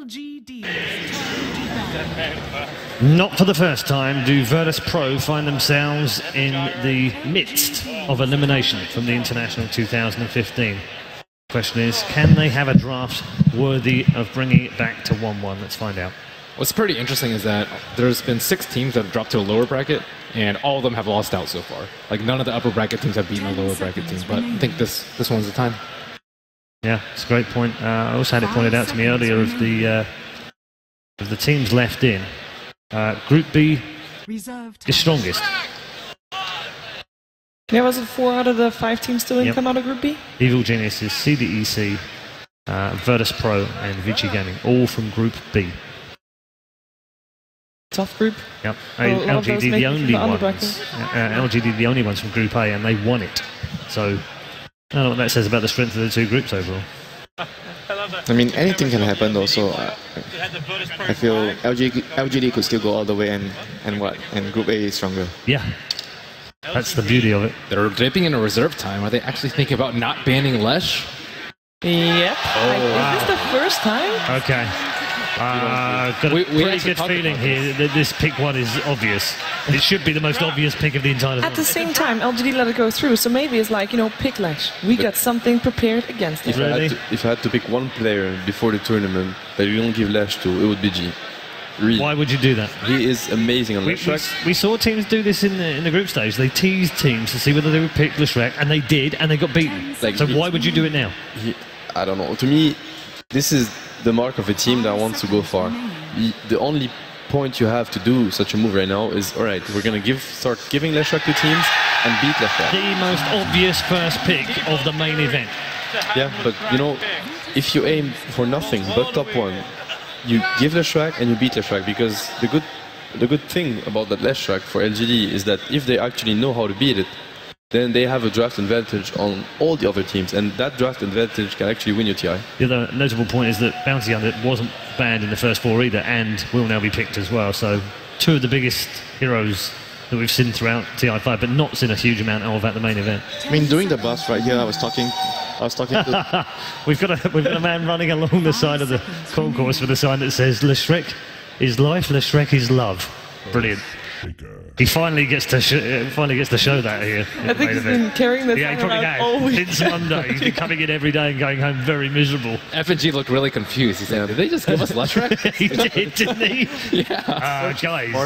LGD. Not for the first time do Virtus.pro find themselves in the midst of elimination from the International 2015. Question is, can they have a draft worthy of bringing it back to 1-1? Let's find out. What's pretty interesting is that there's been 6 teams that have dropped to a lower bracket, and all of them have lost out so far. Like, none of the upper bracket teams have beaten the lower bracket teams, but I think this one's the time. Yeah, it's a great point. I also had it pointed out to me earlier of the teams left in. Group B is strongest. Yeah, was it 4 out of the 5 teams still in come out of Group B? Evil Geniuses, CDEC, Virtus.pro and Vici Gaming, all from Group B. Tough group. Yep. LGD the only ones. LGD the only ones from Group A, and they won it. So I don't know what that says about the strength of the 2 groups overall. I mean, anything can happen though, so I feel LGD could still go all the way and Group A is stronger. Yeah. That's the beauty of it. They're dipping in a reserve time. Are they actually thinking about not banning Lesh? Yep. Is this the first time? Okay. Got a pretty good feeling here that this pick 1 is obvious. It should be the most obvious pick of the entire At the same time, LGD let it go through, so maybe it's like, you know, pick Lesh. We got something prepared against it. If I had to pick one player before the tournament that you don't give Lesh to, it would be G. Really. Why would you do that? He is amazing on Leshrac. We saw teams do this in the group stage. They teased teams to see whether they would pick Leshrac, and they did, and they got beaten. Like, so why would you do it now? I don't know. To me, this is the mark of a team that wants to go far. The only point you have to do such a move right now is, all right, we're going to start giving Leshrac to teams and beat Leshrac. The most obvious first pick of the main event. Yeah, but you know, if you aim for nothing but top 1, you give Leshrac and you beat Leshrac, because the good thing about that Leshrac for LGD is that if they actually know how to beat it, then they have a draft advantage on all the other teams, and that draft advantage can actually win your TI. The other notable point is that Bounty Hunter wasn't banned in the first 4 either, and will now be picked as well. So 2 of the biggest heroes that we've seen throughout TI5, but not seen a huge amount of at the main event. I mean, during the bus right here, I was talking to... we've got a man running along the side of the concourse with a sign that says Leshrac is life, Leshrac is love. Brilliant. He finally gets to show that here. I think he's been carrying this he probably has. Since Monday. He's been coming in every day and going home very miserable. FNG looked really confused. He said, did they just give us Leshrac? He did, didn't he? Yeah.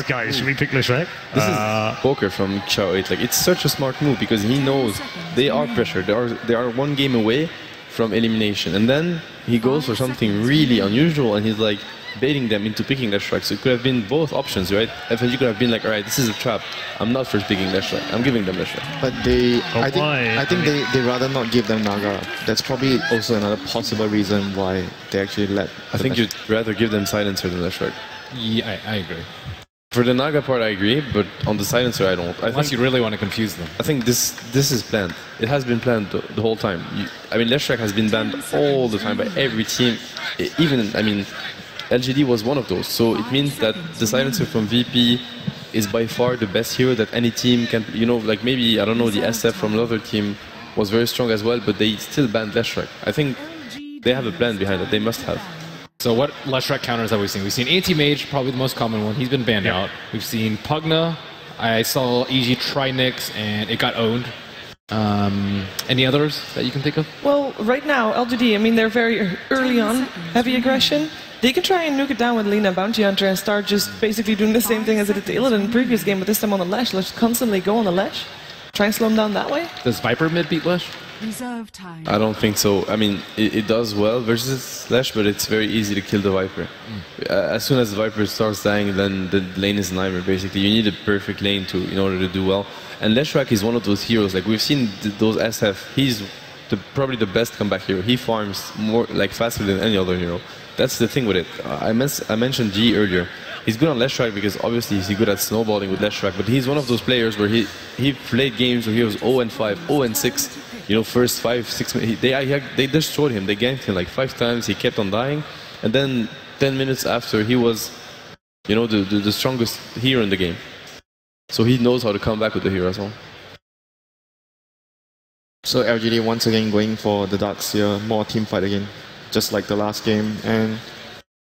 Guys, should we pick Leshrac? This is poker from Chao 8. Like, it's such a smart move because he knows they are pressured. They are 1 game away from elimination. And then he goes for something really unusual and he's like, baiting them into picking Leshrac. So it could have been both options, right? FNG could have been like, all right, this is a trap. I'm not first picking Leshrac. I'm giving them Leshrac. But I think they rather not give them Naga. That's probably also another possible reason why they actually let... I think you'd rather give them Silencer than Leshrac. Yeah, I agree. For the Naga part, I agree, but on the Silencer, I don't. Unless you really want to confuse them. I think this is planned. It has been planned the whole time. I mean, Leshrac has been banned all the time by every team. LGD was one of those, so it means that the Silencer from VP is by far the best hero that any team can, you know, like maybe, I don't know, the SF from another team was very strong as well, but they still banned Leshrac. I think they have a plan behind it, they must have. So what Leshrac counters have we seen? We've seen Anti-Mage, probably the most common one, he's been banned out. We've seen Pugna, I saw EG try Nyx, and it got owned. Any others that you can think of? Well, right now, LGD, I mean, they're very early on, heavy aggression. They can try and nuke it down with Lina Bounty Hunter and start just basically doing the same thing as they did to Illidan in the previous game, but this time on the Lesh. Let's constantly go on the Lesh. Try and slow him down that way. Does Viper mid beat Lesh? Reserve time. I don't think so. I mean, it does well versus Lesh, but it's very easy to kill the Viper. As soon as the Viper starts dying, then the lane is a nightmare, basically. You need a perfect lane in order to do well. And Leshrac is one of those heroes. Like, we've seen those SF. He's probably the best comeback hero. He farms more, like, faster than any other hero. That's the thing with it. I mentioned G earlier. He's good on Leshrac because obviously he's good at snowballing with Leshrac, but he's one of those players where he played games where he was 0-5, 0-6. You know, first 5-6 minutes, they destroyed him. They ganked him like 5 times. He kept on dying, and then 10 minutes after he was, you know, the strongest hero in the game. So he knows how to come back with the hero as well. So LGD once again going for the Darks here, more team fight again, just like the last game. And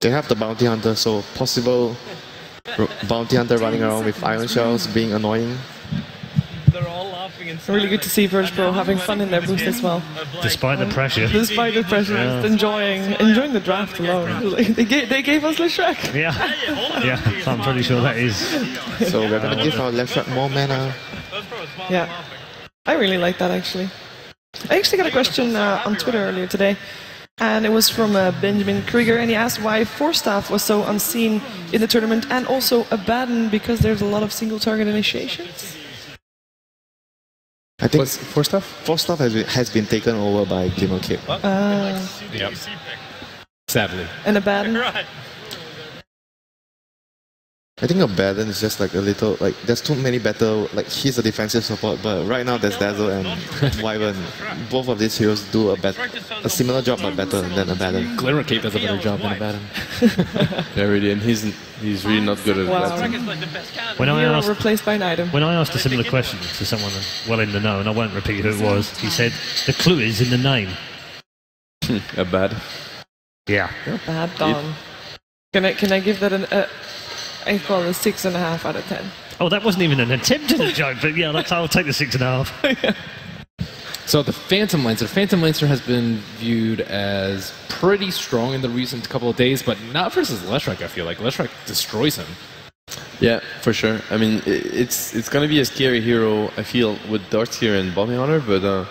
They have the bounty hunter, so possible bounty hunter running around with iron shells being annoying. They're all laughing. It's really good to see Virtus.pro having fun in their booth as well. Despite the pressure. Despite the pressure, just enjoying the draft alone. They gave us Leshrac. Yeah, yeah, I'm pretty sure that is. So we're gonna give our Leshrac more mana. Yeah, I really like that actually. I actually got a question on Twitter earlier today, and it was from Benjamin Krieger, and he asked why Forstaff was so unseen in the tournament, and also Abaddon because there's a lot of single target initiations. I think Forstaff has been taken over by Glimmer Cape. Yep. Sadly. And Abaddon? I think Abaddon is just like a little, like, there's too many better, like, he's a defensive support, but right now there's Dazzle and Wyvern. Both of these heroes do a similar job, but better than Abaddon. Glimmer Cape does a better job than Abaddon. Yeah, really, and he's really not good at that. When I asked, replaced by an item. When I asked a similar question to someone well in the know, and I won't repeat who it was, he said, the clue is in the name. Abad. Yeah. Abaddon. Can I give that I call it a 6.5 out of 10. Oh, that wasn't even an attempt at a joke, but yeah, I'll take the 6.5. Yeah. So the Phantom Lancer. Phantom Lancer has been viewed as pretty strong in the recent couple of days, but not versus Leshrac, I feel like. Leshrac destroys him. Yeah, for sure. I mean, it's gonna be a scary hero, I feel, with Darkseer and Bounty Hunter, but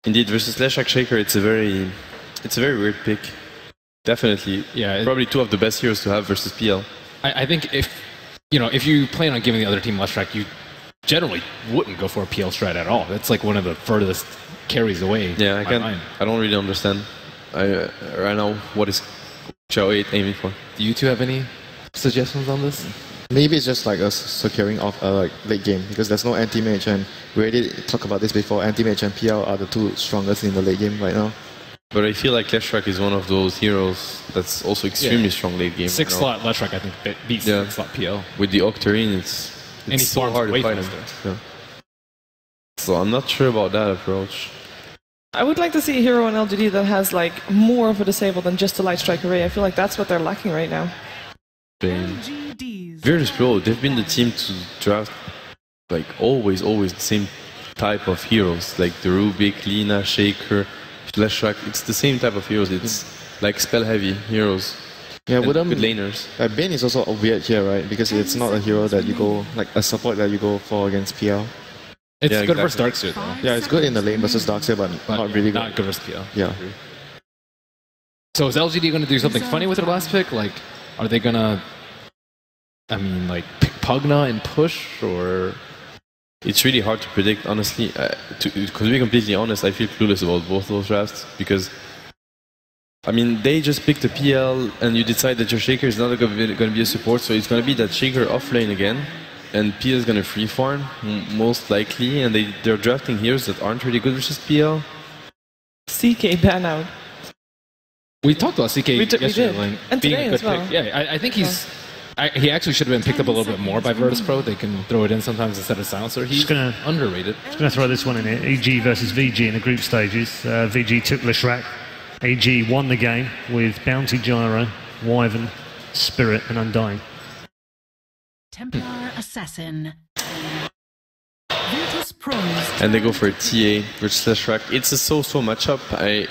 indeed, versus Leshrac Shaker, it's a very weird pick. Definitely. Yeah. Probably two of the best heroes to have versus PL. I think if you plan on giving the other team Leshrac, you generally wouldn't go for a PL strat at all. That's like one of the furthest carries away. Yeah, I don't really understand right now what is Chao 8 aiming for. Do you two have any suggestions on this? Maybe it's just like us securing off like late game, because there's no anti-mage, and we already talked about this before. Anti-mage and PL are the two strongest in the late game right now. But I feel like Leshrac is one of those heroes that's also extremely strong late game. 6-slot Leshrac, I think, beats 6-slot PL. With the Octarine, it's so hard to fight him. Yeah. So I'm not sure about that approach. I would like to see a hero in LGD that has like more of a disable than just a light strike array. I feel like that's what they're lacking right now. Virtus.pro, they've been the team to draft like always the same type of heroes, like the Rubik, Lina, Shaker, Leshrac. It's the same type of heroes. It's like spell-heavy heroes. Yeah, with laners. Bane is also weird here, right? Because it's not a hero that you go, like a support that you go for against PL. It's good versus Darkseer, though. Yeah, it's good in the lane versus Darkseer, but not really good. Not good versus PL. Yeah. So is LGD going to do something funny with their last pick? Like, are they going to, pick Pugna and push, or...? It's really hard to predict, honestly. To be completely honest, I feel clueless about both those drafts, because, I mean, they just picked a PL, and you decide that your Shaker is not going to be a support, so it's going to be that Shaker offlane again, and PL is going to free farm, most likely, and they're drafting heroes that aren't really good versus PL. CK ban out. We talked about CK yesterday, like, and being a good pick. Yeah, I think he actually should have been picked up a little bit more by Virtus.pro. They can throw it in sometimes instead of Silencer. He's underrated. Just going to throw this one in here. EG versus VG in the group stages. VG took Leshrac. AG won the game with Bounty Gyro, Wyvern, Spirit, and Undying. Templar Assassin. And they go for a TA versus Leshrac. It's a so-so matchup.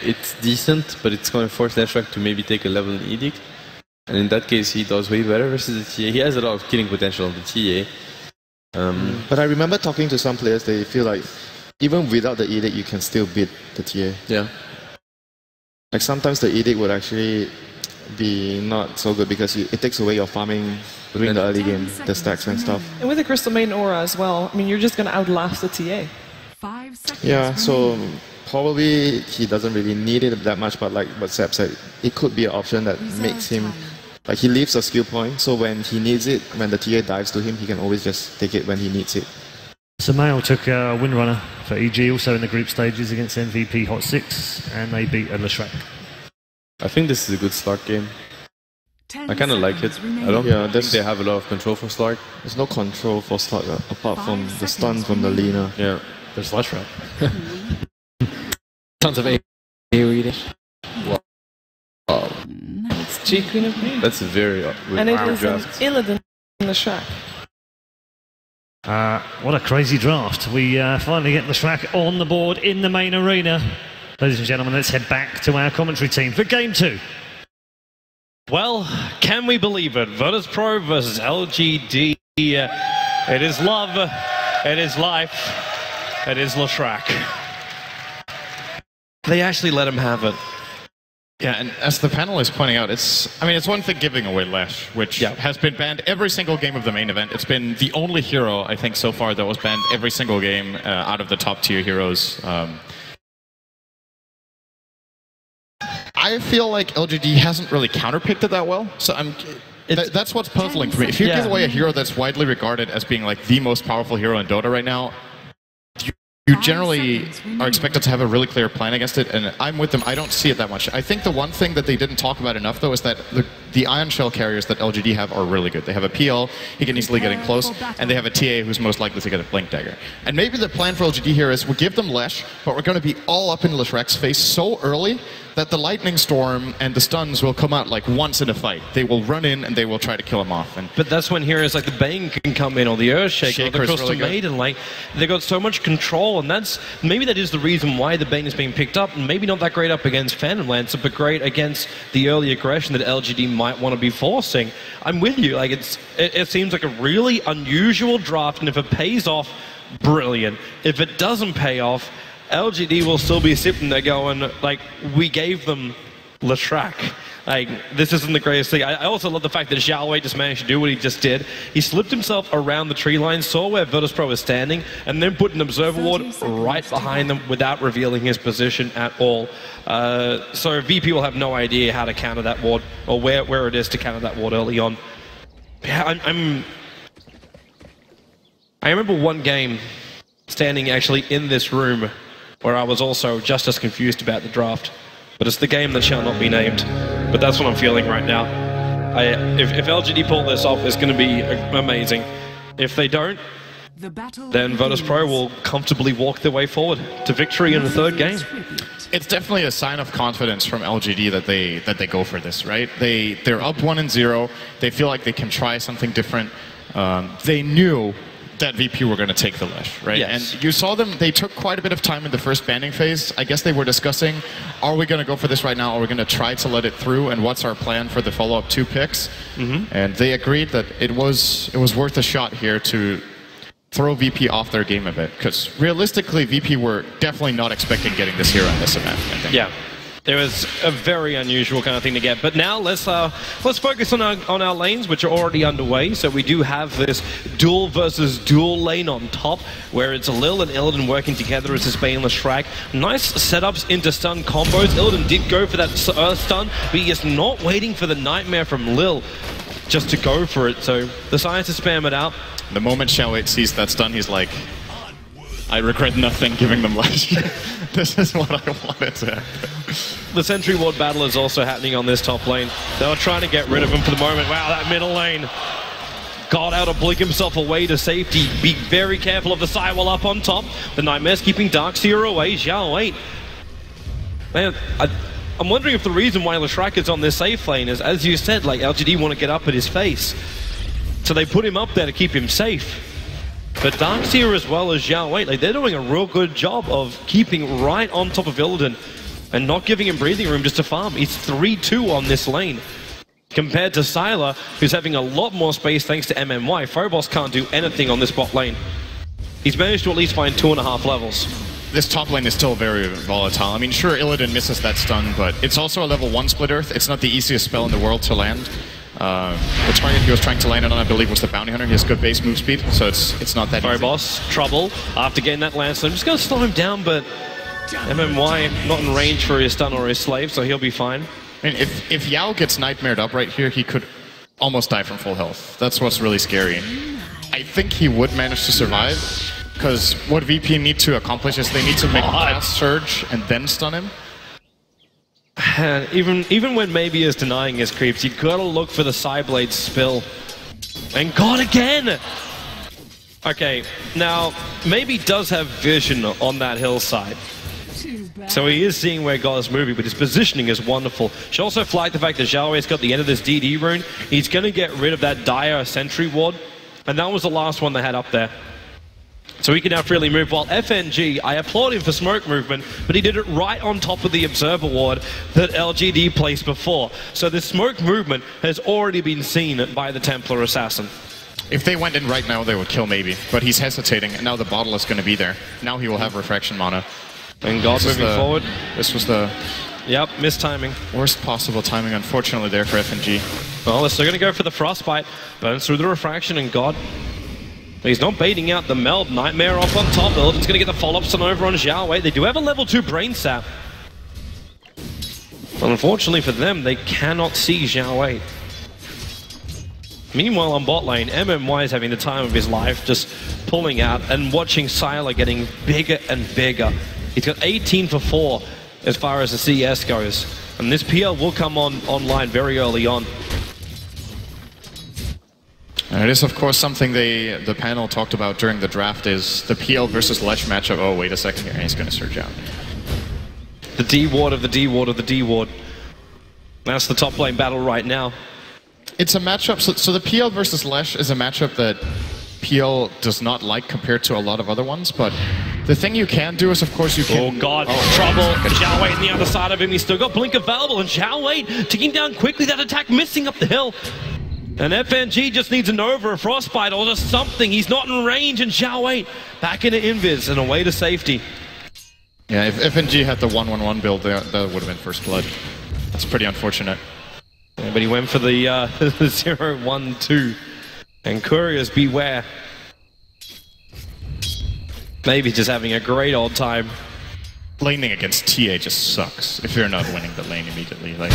It's decent, but it's going to force Leshrac to maybe take a level in Edict. And in that case, he does way better versus the TA. He has a lot of killing potential on the TA. But I remember talking to some players, they feel like even without the Edict, you can still beat the TA. Yeah. Like sometimes the Edict would actually be not so good because it takes away your farming during the early game, the stacks and stuff. And with the Crystal Maiden Aura as well, I mean, you're just going to outlast the TA. 5 seconds. Yeah, so probably he doesn't really need it that much, but like what Seb said, it could be an option that makes him, like he leaves a skill point, so when he needs it, when the TA dives to him, he can always just take it when he needs it. Samael took a Windrunner for EG, also in the group stages against MVP Hot 6, and they beat a Leshrac. I think this is a good Slark game. I kind of like it. I don't think they have a lot of control for Slark. There's no control for Slark apart from the stun from the Lina. Yeah. There's Leshrac. Tons of AoE. It's She Queen of Queen. That's a very And it is an draft. Illidan in the Shrek. What a crazy draft. We finally get the Shrek on the board in the main arena. Ladies and gentlemen, let's head back to our commentary team for Game 2. Well, can we believe it? Virtus.pro versus LGD. It is love, it is life, it is Leshrac. They actually let him have it. Yeah, and as the panel is pointing out, it's one thing giving away Lesh, which has been banned every single game of the main event. It's been the only hero, I think, so far that was banned every single game out of the top tier heroes. I feel like LGD hasn't really counterpicked it that well, so that's what's puzzling for me. If you give away a hero that's widely regarded as being like the most powerful hero in Dota right now, you generally are expected to have a really clear plan against it, and I'm with them. I don't see it that much. I think the one thing that they didn't talk about enough, though, is that the Ion Shell carriers that LGD have are really good. They have a PL, he can easily get in close, and they have a TA who's most likely to get a Blink Dagger. And maybe the plan for LGD here is we'll give them Lesh, but we're going to be all up in Leshrac's face so early that the Lightning Storm and the stuns will come out like once in a fight. They will run in and they will try to kill him off. But that's when heroes like the Bane can come in, or the Earthshaker, or the Crystal Maiden. Like, they got so much control, and maybe that is the reason why the Bane is being picked up, and maybe not that great up against Phantom Lancer, but great against the early aggression that LGD might want to be forcing. I'm with you. Like, it seems like a really unusual draft, and if it pays off, brilliant. If it doesn't pay off, LGD will still be sitting there going, like, we gave them Leshrac. Like, this isn't the greatest thing. I also love the fact that Xiaowei just managed to do what he just did. He slipped himself around the tree line, saw where Virtus.pro is standing, and then put an observer ward right behind them without revealing his position at all. So VP will have no idea how to counter that ward, or where it is to counter that ward early on. Yeah, I remember one game standing actually in this room where I was also just as confused about the draft. But it's the game that shall not be named. But that's what I'm feeling right now. If LGD pull this off, it's going to be amazing. If they don't, then Virtus.pro will comfortably walk their way forward to victory in the third game. It's definitely a sign of confidence from LGD that they go for this, right? They're up 1-0. They feel like they can try something different. They knew that VP were going to take the Lesh, right? Yes. And you saw them, they took quite a bit of time in the first banning phase. I guess they were discussing, are we going to go for this right now, or are we going to try to let it through, and what's our plan for the follow-up 2 picks? And they agreed that it was worth a shot here to throw VP off their game a bit, because realistically, VP were definitely not expecting getting this hero in this event, I think. Yeah. It was a very unusual kind of thing to get. But now let's focus on our lanes, which are already underway. So we do have this duel versus duel lane on top, where it's Lil and Illidan working together as this Bane Leshrac. Nice setups into stun combos. Illidan did go for that stun, but he is not waiting for the Nightmare from Lil just to go for it. So the scientists spam it out. The moment Xiaowei sees that stun, he's like, I regret nothing giving them Lesh. This is what I wanted to happen. The Sentry Ward battle is also happening on this top lane. They were trying to get rid of him for the moment. Wow, that middle lane. Got out to blink himself away to safety. Be very careful of the sidewall up on top. The Nightmare's keeping Darkseer away. Xiaowei. Man, I'm wondering if the reason why Leshrac is on this safe lane is, as you said, like, LGD want to get up at his face. So they put him up there to keep him safe. But Darkseer as well as Xiaowei, like, they're doing a real good job of keeping right on top of Illidan and not giving him breathing room just to farm. He's 3-2 on this lane. Compared to Sylar, who's having a lot more space thanks to MMY. Phobos can't do anything on this bot lane. He's managed to at least find 2.5 levels. This top lane is still very volatile. I mean, sure, Illidan misses that stun, but it's also a level 1 Split Earth. It's not the easiest spell in the world to land. The target he was trying to land it on, I believe, was the Bounty Hunter. He has good base move speed, so it's not that easy. Phobos, trouble after getting that lance. I'm just going to slow him down, but MMY not in range for his stun or his slave, so he'll be fine. I mean, if Yao gets nightmared up right here, he could almost die from full health. That's what's really scary. I think he would manage to survive, because what VP need to accomplish is they need to make a fast surge and then stun him. And even when maybe is denying his creeps, you gotta look for the Psyblade spill. And God again! Okay, now, maybe does have vision on that hillside. So he is seeing where God is moving, but his positioning is wonderful. Should also flag the fact that Xiaohui's got the end of this DD rune. He's going to get rid of that dire sentry ward, and that was the last one they had up there. So he can now freely move, while FNG, I applaud him for smoke movement, but he did it right on top of the observer ward that LGD placed before. So the smoke movement has already been seen by the Templar Assassin. If they went in right now, they would kill maybe, but he's hesitating, and now the bottle is going to be there. Now he will have refraction mana. And God moving forward. This was the missed timing. Worst possible timing, unfortunately, there for FNG. Well, they're still going to go for the Frostbite. Burns through the refraction, and God. He's not baiting out the meld. Nightmare off on top. Illidan's going to get the follow-ups on over on Xiaohui. They do have a level 2 Brain Sap. But unfortunately for them, they cannot see Xiaohui. Meanwhile, on bot lane, MMY is having the time of his life, just pulling out and watching Sylar getting bigger and bigger. He's got 18 for 4 as far as the CS goes. And this PL will come online very early on. And it is, of course, something the panel talked about during the draft is the PL versus Lesh matchup. Oh, wait a second here. He's going to surge out. The D ward of the D ward of the D ward. That's the top lane battle right now. It's a matchup. So the PL versus Lesh is a matchup that PL does not like compared to a lot of other ones, but the thing you can do is, of course, you can... Oh, God. Trouble. Xiaohui on the other side of him. He's still got Blink available, and Xiaohui ticking down quickly. That attack missing up the hill. And FNG just needs a Nova, a Frostbite, or just something. He's not in range, and Xiaohui back into Invis and away to safety. Yeah, if FNG had the 1-1-1 build, that would have been first blood. That's pretty unfortunate. Yeah, but he went for the 0-1-2. And Couriers, beware. Maybe just having a great old time. Laning against TA just sucks if you're not winning the lane immediately. Like,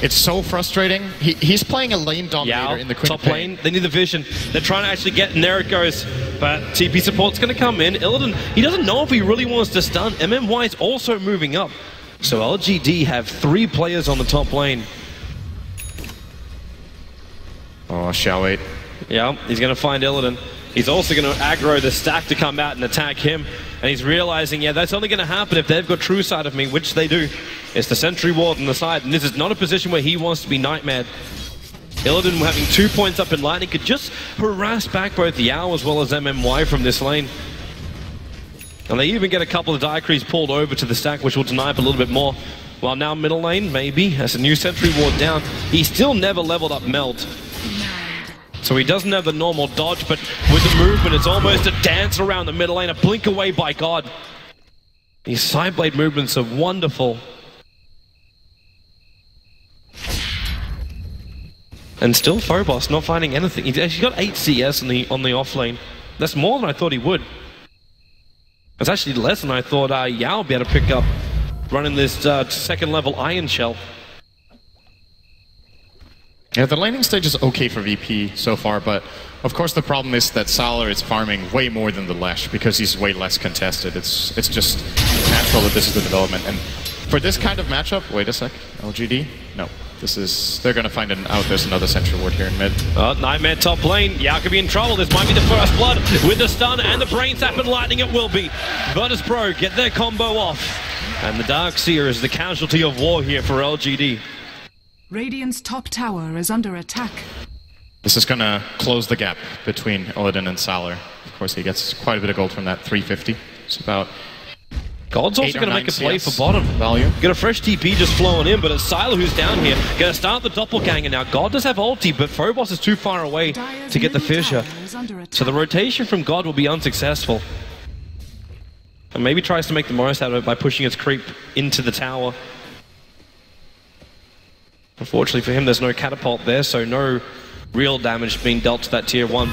it's so frustrating. He's playing a lane dominator in the Queen top lane. They need the vision. They're trying to actually get, and there it goes. But TP support's going to come in. Illidan, he doesn't know if he really wants to stun. MMY is also moving up. So LGD have 3 players on the top lane. Oh, Xiaohui. Yeah, he's going to find Illidan. He's also going to aggro the stack to come out and attack him. And he's realizing, yeah, that's only going to happen if they've got true side of me, which they do. It's the sentry ward on the side, and this is not a position where he wants to be nightmared. Illidan having 2 points up in lightning could just harass back both Yao as well as MMY from this lane. And they even get a couple of Diacrees pulled over to the stack, which will deny up a little bit more. While now middle lane, maybe, has a new sentry ward down. He still never leveled up Meld. So he doesn't have the normal dodge, but with the movement, it's almost a dance around the middle lane, a blink away by God. These sideblade movements are wonderful. And still Phobos not finding anything. He's actually got 8 CS on the off lane. That's more than I thought he would. It's actually less than I thought Yao would be able to pick up running this second level Iron Shell. Yeah, the laning stage is okay for VP so far, but of course the problem is that Sylar is farming way more than the Lesh because he's way less contested. It's just natural that this is the development. And for this kind of matchup, wait a sec, LGD? No. They're going to find out there's another central ward here in mid. Nightmare top lane. Yao could be in trouble. This might be the first blood with the stun and the brain sap and lightning. It will be. Virtus.pro get their combo off. And the Darkseer is the casualty of war here for LGD. Radiant's top tower is under attack. This is going to close the gap between Illidan and Sylar. Of course, he gets quite a bit of gold from that 350. It's about God's also going to make a play for bottom. Value. Get a fresh TP just flowing in, but it's Sylar who's down here. Going to start the doppelganger now. God does have ulti, but Phobos is too far away to get the fissure. So the rotation from God will be unsuccessful. And maybe tries to make the most out of it by pushing its creep into the tower. Unfortunately for him, there's no catapult there, so no real damage being dealt to that tier 1.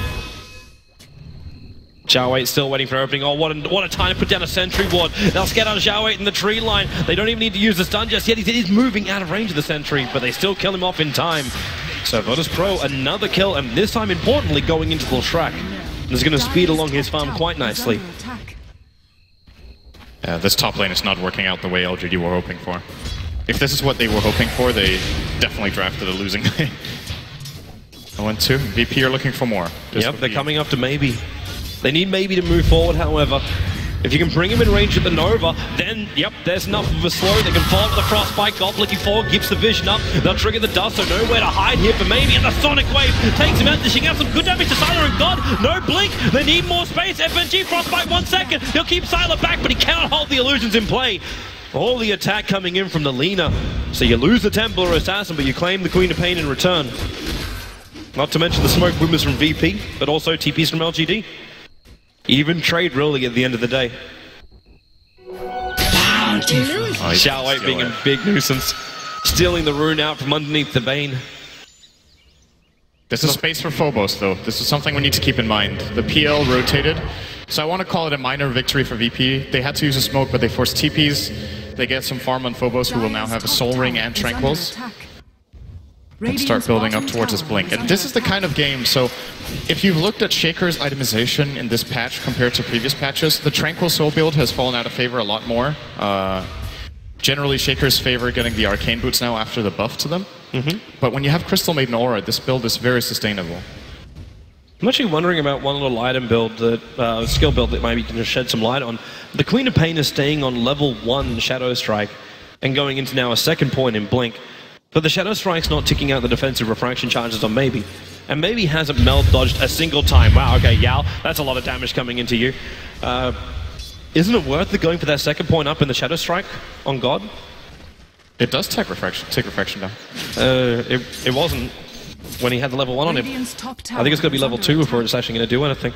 Xiaohui still waiting for opening. Oh, what a time to put down a sentry ward. They'll scatter out Xiaohui in the tree line. They don't even need to use the stun just yet. He's moving out of range of the sentry, but they still kill him off in time. So Virtus.pro, another kill, and this time, importantly, going into the Shrek. This is going to speed along his farm quite nicely. Yeah, this top lane is not working out the way LGD were hoping for. If this is what they were hoping for, they definitely drafted a losing lane. 1-2. VP are looking for more. Yep, they're coming up to maybe. They need maybe to move forward, however. If you can bring him in range at the Nova, then, yep, there's enough of a slow. They can follow up with the Frostbite. Gob looking forward, keeps the vision up. They'll trigger the dust, so nowhere to hide here for maybe. And the Sonic Wave takes him out, dishing out some good damage to Sylar and God. No blink, they need more space. FNG, Frostbite 1 second. He'll keep Sylar back, but he cannot hold the illusions in play. All the attack coming in from the Lina. So you lose the Templar Assassin, but you claim the Queen of Pain in return. Not to mention the smoke boomers from VP, but also TPs from LGD. Even trade really at the end of the day. Xiao Wei being a big nuisance, stealing the rune out from underneath the Bane. This is space for Phobos, though. This is something we need to keep in mind. The PL rotated, so I want to call it a minor victory for VP. They had to use a smoke, but they forced TPs. They get some farm on Phobos, who will now have a Soul Ring and Tranquils. And start building up towards his Blink. And this is the kind of game, so if you've looked at Shaker's itemization in this patch compared to previous patches, the Tranquil Soul build has fallen out of favor a lot more. Generally, Shakers favor getting the Arcane Boots now after the buff to them. But when you have Crystal Maiden Aura, this build is very sustainable. I'm actually wondering about one little item build, that skill build that maybe you can just shed some light on. The Queen of Pain is staying on level 1 Shadow Strike and going into now a second point in Blink. But the Shadow Strike's not ticking out the defensive refraction charges on Maybe. And Maybe hasn't meld dodged a single time. Wow, okay, Yao, that's a lot of damage coming into you. Isn't it worth it going for that second point up in the Shadow Strike on God? It does take refraction down. It wasn't when he had the level 1 on him. I think it's going to be level 2 before it's actually going to do anything.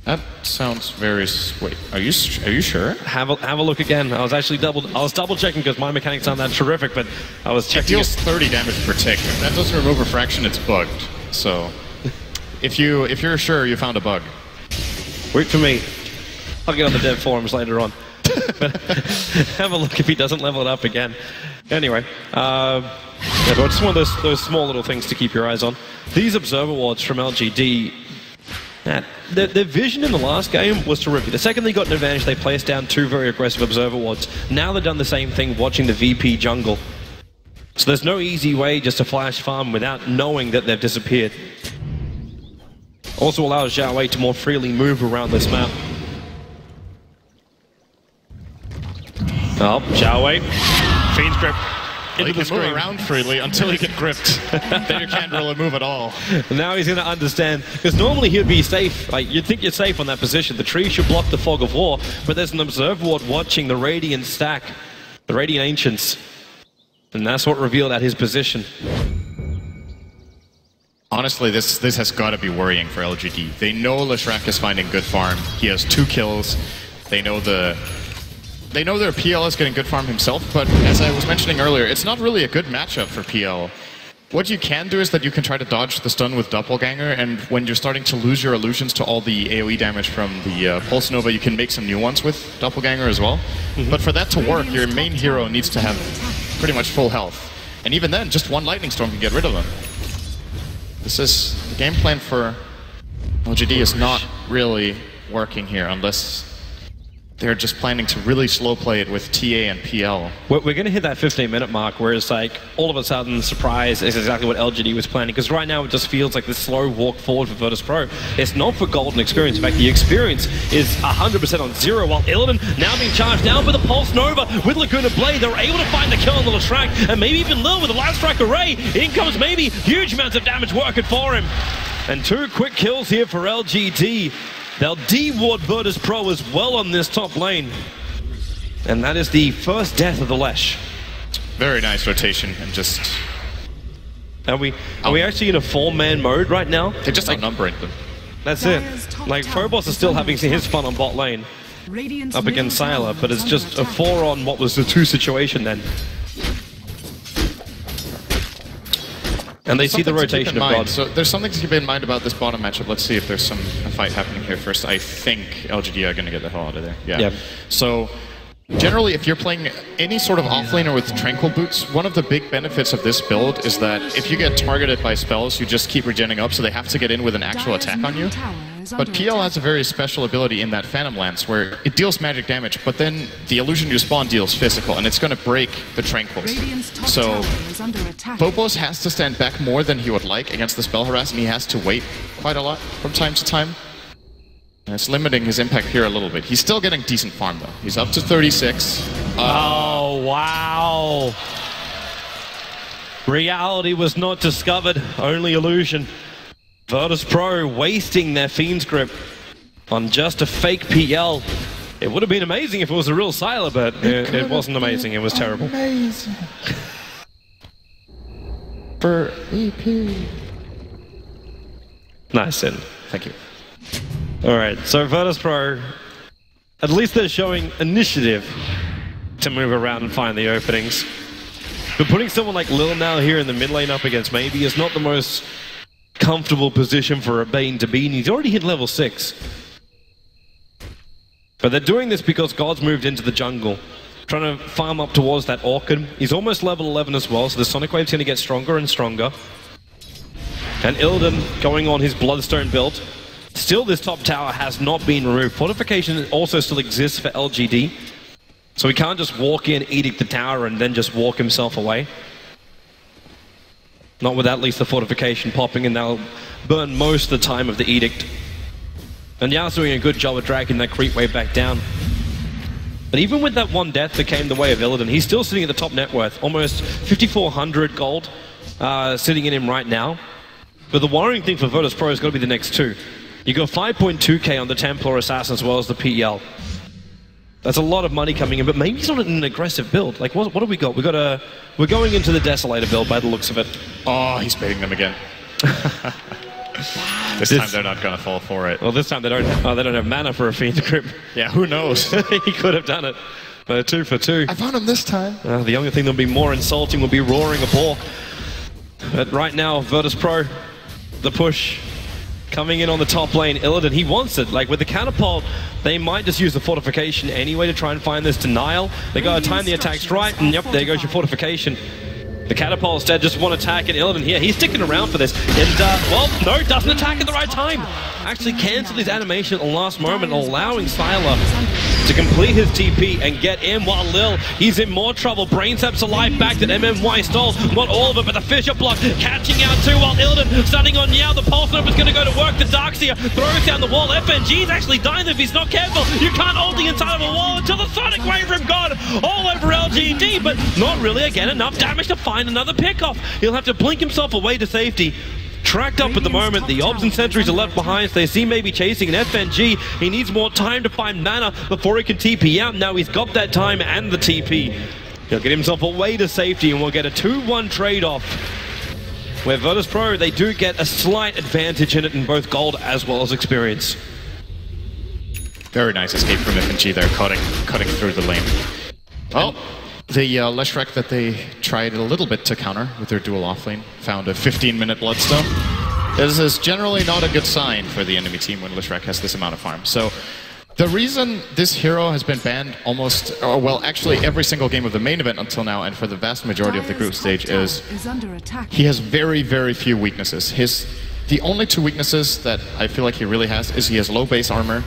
That sounds very... Wait, are you sure? Have a look again. I was double checking because my mechanics aren't that terrific, but I was checking. It deals 30 damage per tick. If that doesn't remove refraction, it's bugged. So, if you're sure you found a bug, wait for me. I'll get on the dev forums later on. But have a look if he doesn't level it up again. Anyway, yeah, but it's one of those small little things to keep your eyes on. These observer wards from LGD. Their vision in the last game was terrific. The second they got an advantage, they placed down 2 very aggressive observer wards. Now they've done the same thing watching the VP jungle. So there's no easy way just to flash farm without knowing that they've disappeared. Also allows Xiao Wei to more freely move around this map. Oh, Xiao Wei. Fiend's Grip. Well, he can move around freely until he get gripped. Then you can't really move at all. Now he's going to understand, because normally he'd be safe. Like, you'd think you're safe on that position. The tree should block the fog of war, but there's an observer ward watching the Radiant stack, the Radiant Ancients, and that's what revealed at his position. Honestly, this has got to be worrying for LGD. They know Leshrac is finding good farm. He has 2 kills. They know their PL is getting good farm himself, but as I was mentioning earlier, it's not really a good matchup for PL. What you can do is that you can try to dodge the stun with Doppelganger, and when you're starting to lose your illusions to all the AoE damage from the Pulse Nova, you can make some new ones with Doppelganger as well. But for that to work, your main hero needs to have pretty much full health. And even then, just 1 Lightning Storm can get rid of them. This is... the game plan for LGD is not really working here, unless they're just planning to really slow play it with TA and PL. We're going to hit that 15-minute mark where it's like, all of a sudden, surprise is exactly what LGD was planning. Because right now, it just feels like this slow walk forward for Virtus.pro. It's not for golden experience. In fact, the experience is 100% on 0, while Illidan now being charged down with a Pulse Nova with Laguna Blade. They were able to find the kill on the Leshrac, and maybe even Lil with the Light Strike Array. In comes Maybe, huge amounts of damage working for him. And 2 quick kills here for LGD. They'll de-ward Virtus.pro as well on this top lane. And that is the first death of the Lesh. Very nice rotation and just... Are we actually in a 4-man mode right now? They're just outnumbering them. That's it. Like, Phobos is still having his fun on bot lane up against Sylar, but it's just a 4 on what was the 2 situation then. And they see the rotation of God. So there's something to keep in mind about this bottom matchup. Let's see if there's a fight happening here first. I think LGD are going to get the hell out of there. Yeah. Yep. So generally, if you're playing any sort of offlaner with Tranquil Boots, one of the big benefits of this build is that if you get targeted by spells, you just keep regenning up, so they have to get in with an actual attack on you. But PL has a very special ability in that Phantom Lance where it deals magic damage, but then the illusion you spawn deals physical, and it's going to break the Tranquils. So Phobos has to stand back more than he would like against the spell harass, and he has to wait quite a lot from time to time. It's limiting his impact here a little bit. He's still getting decent farm, though. He's up to 36. Oh, wow. Reality was not discovered, only illusion. Virtus.pro wasting their Fiend's Grip on just a fake PL. It would have been amazing if it was a real Sylar, but it wasn't amazing. It was terrible. Amazing. For EP. Nice, Sin. Thank you. All right, so Virtus.pro, at least they're showing initiative to move around and find the openings. But putting someone like Lil now here in the mid lane up against maybe is not the most comfortable position for a Bane to be in. He's already hit level 6. But they're doing this because God's moved into the jungle, trying to farm up towards that Orchid. He's almost level 11 as well, so the Sonic Wave's going to get stronger and stronger. And Illidan going on his Bloodstone build. Still, this top tower has not been removed. Fortification also still exists for LGD. So he can't just walk in, edict the tower, and then just walk himself away. Not with at least the fortification popping, and they'll burn most of the time of the edict. And Yao's doing a good job of dragging that creep wave back down. But even with that one death that came the way of Illidan, he's still sitting at the top net worth. Almost 5,400 gold sitting in him right now. But the worrying thing for Virtus.pro is got to be the next two. You got 5.2k on the Templar Assassin as well as the PL. That's a lot of money coming in, but maybe he's not in an aggressive build. Like, what do we got? We're going into the Desolator build by the looks of it. Oh, he's baiting them again. This time they're not gonna fall for it. Well, this time they don't have mana for a Fiend's Grip. Yeah, who knows? He could have done it. 2 for 2. I found him this time. The only thing that'll be more insulting will be roaring a ball. But right now, Virtus.pro, the push coming in on the top lane. Illidan, he wants it. Like with the catapult, they might just use the fortification anyway to try and find this denial. They gotta time the attacks right, and yep, there goes your fortification. The catapult instead just one attack, and Illidan here, he's sticking around for this. And, well, no, doesn't attack at the right time. Actually cancelled his animation at the last moment, allowing Sylar to complete his TP and get in, while Lil, he's in more trouble. Brain Sep's alive back that MMY stole. Not all of it, but the Fissure block catching out too, while Illidan stunning on Yao. The Pulse Nova's going to go to work. The Darkseer throws down the wall. FNG's actually dying if he's not careful. You can't hold the inside of a wall until the Sonic Wave from God all over LGD, but not really, again, enough damage to find another pickoff. He'll have to blink himself away to safety. Tracked up at the moment, the Obs and Sentries are left behind, so they see maybe chasing an FNG. He needs more time to find mana before he can TP out. Now he's got that time and the TP. He'll get himself away to safety, and we'll get a 2-1 trade-off, where Virtus.pro, they do get a slight advantage in it in both gold as well as experience. Very nice escape from FNG there, cutting through the lane. Well, the Leshrac that they tried a little bit to counter with their dual offlane found a 15-minute Bloodstone. This is generally not a good sign for the enemy team when Leshrac has this amount of farm. So the reason this hero has been banned almost, or well, actually every single game of the main event until now, and for the vast majority of the group stage, is he has very, very few weaknesses. The only two weaknesses that I feel like he really has is he has low base armor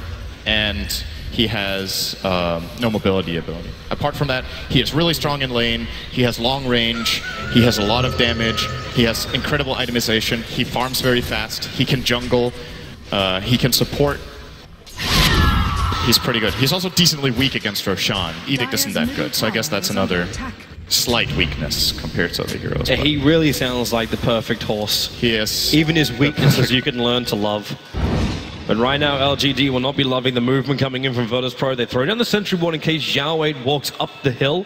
and he has no mobility ability. Apart from that, he is really strong in lane, he has long range, he has a lot of damage, he has incredible itemization, he farms very fast, he can jungle, he can support. He's pretty good. He's also decently weak against Roshan. Edict isn't that good, so I guess that's another slight weakness compared to other heroes. Yeah, he really sounds like the perfect horse. He is. Even his weaknesses you can learn to love. But right now, LGD will not be loving the movement coming in from Virtus.pro. They throw down the Sentry Ward in case Xiao Wei walks up the hill.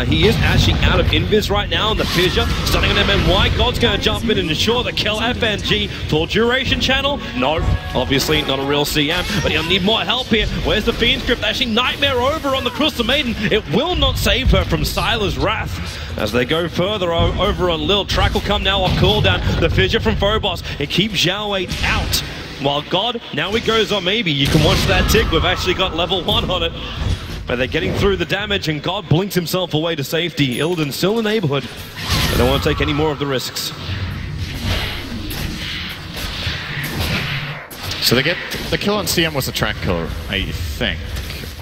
He is actually out of invis right now on the Fissure. Stunning on MMY. God's going to jump in and ensure the kill. FNG, full duration channel. No, obviously not a real CM, but he'll need more help here. Where's the Fiend's Grip? Actually, Nightmare over on the Crystal Maiden. It will not save her from Sylar's wrath. As they go further over on Lil. Track will come now off cooldown. The Fissure from Phobos. It keeps Xiao Wei out. While God, now he goes on maybe. You can watch that tick. We've actually got level 1 on it. But they're getting through the damage, and God blinks himself away to safety. Illidan still in the neighborhood. They don't want to take any more of the risks. So they get the kill on CM was a track killer, I think.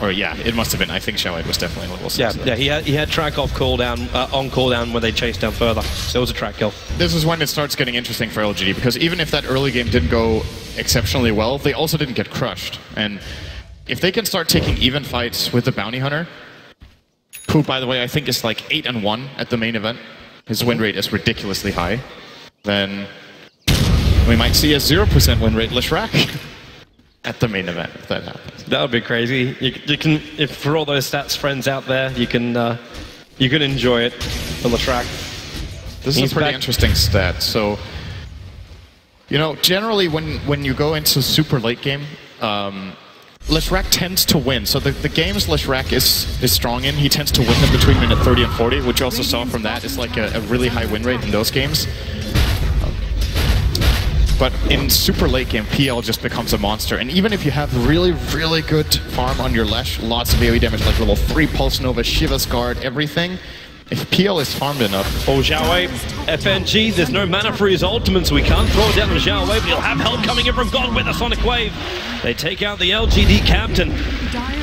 Or yeah, it must have been. I think Xiao Wei was definitely level 6. Yeah, he had track off cooldown, on cooldown when they chased down further. So it was a track kill. This is when it starts getting interesting for LGD, because even if that early game didn't go exceptionally well, they also didn't get crushed. And if they can start taking even fights with the Bounty Hunter, who, by the way, I think is like 8-1 at the main event, his win rate is ridiculously high, then we might see a 0% win rate Leshrac at the main event, if that happens. That would be crazy. You can, if for all those stats friends out there, you can enjoy it for Leshrac. This is a pretty interesting stat. So, you know, generally when you go into super late game, Leshrac tends to win. So the games Leshrac is strong in, he tends to win them between minute 30 and 40, which you also saw from that. It's like a really high win rate in those games. But in super late game, PL just becomes a monster. And even if you have really, really good farm on your Lesh, lots of AoE damage, like level 3 Pulse Nova, Shiva's Guard, everything, if PL is farmed enough... Oh, Xiaowei, FNG, there's no mana for his ultimate, so we can't throw it down on Xiaowei, but he'll have help coming in from God with a Sonic Wave. They take out the LGD captain.